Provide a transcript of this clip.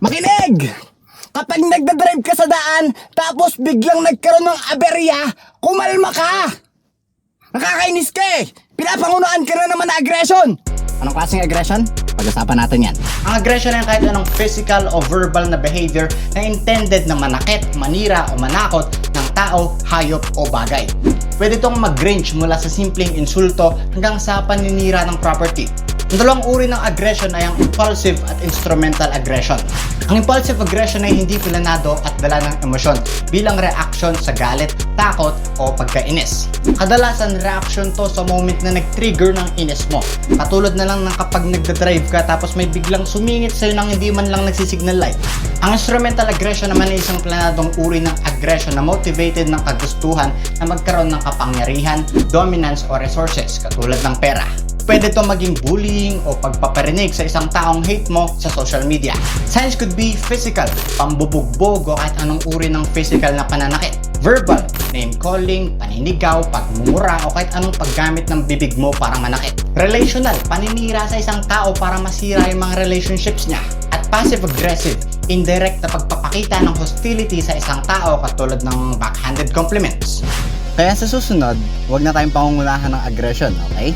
Makinig! Kapag nagdadrive ka sa daan, tapos biglang nagkaroon ng aberya, kumalma ka! Nakakainis ka eh! Pinapangunahan ka na naman na aggression! Anong klaseng aggression? Pag-usapan natin yan. Ang aggression ay kahit anong physical o verbal na behavior na intended na manakit, manira o manakot ng tao, hayop o bagay. Pwede itong mag-range mula sa simpleng insulto hanggang sa paninira ng property. Ang dalawang uri ng aggression ay ang impulsive at instrumental aggression. Ang impulsive aggression ay hindi planado at dala ng emosyon bilang reaction sa galit, takot o pagkainis. Kadalasan reaction to sa moment na nag-trigger ng inis mo. Katulad na lang ng kapag nagdadrive ka tapos may biglang sumingit sa'yo nang hindi man lang nagsisignal light. Ang instrumental aggression naman ay isang planadong uri ng aggression na motivated ng kagustuhan na magkaroon ng kapangyarihan, dominance o resources katulad ng pera. Pwede to maging bullying o pagpaparinig sa isang taong hate mo sa social media. Signs could be physical, pambubugbog o kahit anong uri ng physical na pananakit. Verbal, name-calling, paninigaw, pagmumura o kahit anong paggamit ng bibig mo para manakit. Relational, paninira sa isang tao para masira yung mga relationships niya. At passive-aggressive, indirect na pagpapakita ng hostility sa isang tao katulad ng backhanded compliments. Kaya sa susunod, huwag na tayong pangungunahan ng aggression, okay?